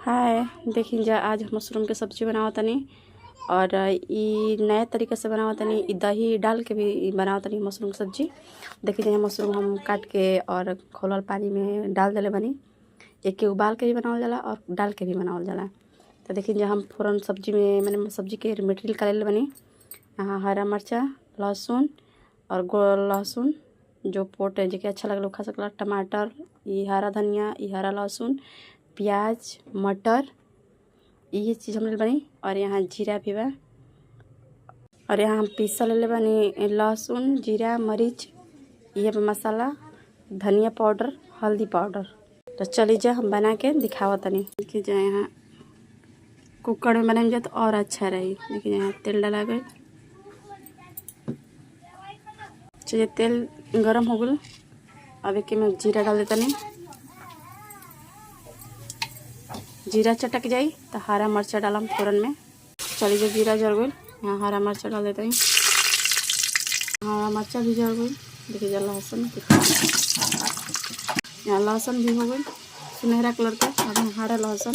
हाय देखिए जा आज मशरूम के सब्जी बनावत तनी और ई नया तरीके से बनावत तनी। ई दही डाल के भी बनावत तनी मशरूम की सब्जी। देखिए जा मशरूम हम काट के और खोलल पानी में डाल देले बनी। एक के उबाल के भी बनावल जाला और डाल के भी बनावल जाला। तो देखिए जा हम फ़ौरन सब्जी में मैंने सब्जी के मटेरियल कर ले बनी। यहाँ हरा मिर्चा, लहसुन और लहसुन जो पोट जो अच्छा लगल खा सकला, टमाटर, ये हरा धनिया, ये हरा लहसुन, प्याज, मटर, ये चीज़ हम ले बनी। और यहाँ जीरा भी बा और यहाँ हम पीसल ले बनी लहसुन, जीरा, मरीच, ये मसाला, धनिया पाउडर, हल्दी पाउडर। तो चलिए जा हम बना के दिखावा तनी। देखिए जा यहाँ कुकर में बनाएंगे जाए तो और अच्छा रही। देखिए यहाँ तेल डाला गया। चलिए तेल गरम हो गया। अब एक में जीरा डाल देता नहीं। जीरा चटक जाई तो हरा मिर्चा डालम फ़ौरन में। चलिए जो जीरा जल गई, यहाँ हरा मिर्चा डाल देते हैं। हरा मिर्चा भी जल गई। देखिए जा लहसुन, यहाँ लहसुन भी हो गई सुनहरा कलर का। अब यहाँ हरा लहसुन,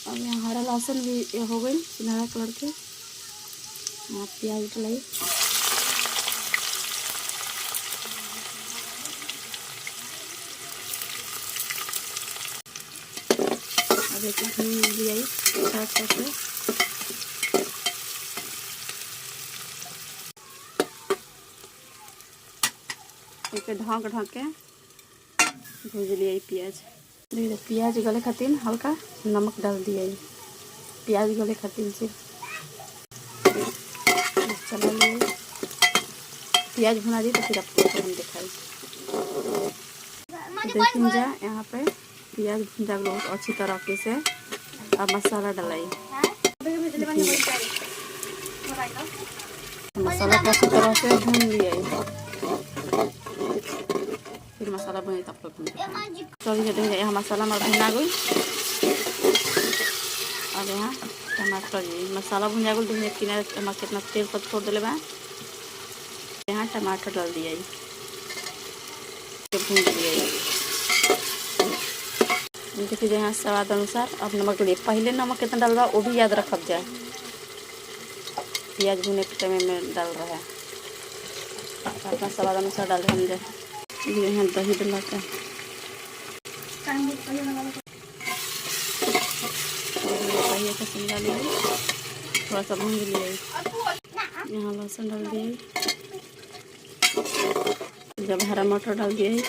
अब यहाँ हरा लहसुन भी हो गई सुनहरा कलर के। यहाँ प्याज डलाई, अब एक भी आई अच्छा से एक ढक के भूज लिया प्याज। देखिए प्याज गले खातिर हल्का नमक डाल दिया। प्याज गले खातिर से चला लिए। प्याज भुना दी तो फिर आपको हम दिखाई। देखिए जा यहाँ पे प्याज भुजा बहुत अच्छी तरीके से। अब मसाला डलाई। मसाला को अच्छी तरह से भून लिया। फिर मसाला भुने तब तक चलिए देखिए यहाँ मसाला हमारा भुना गई। अब यहाँ टमाटर मसाला भुना गई। देखिए किनारे टमाटर कितना तेल पर छोड़ दिले बा। यहाँ टमाटर डाल दिया, भून दिया। देखिए यहाँ स्वाद अनुसार अब नमक डालिए। पहले नमक कितना डाल रहा वो भी याद रखब जाए। प्याज भुने के टाइम में डाल रहा है, अपना स्वाद अनुसार डाल हम जाए। यहाँ दही डाला के दही अच्छा से मिला लिए। थोड़ा सा भून लिया। यहाँ लहसुन डाल दिए। जब हरा मटर डाल दिए,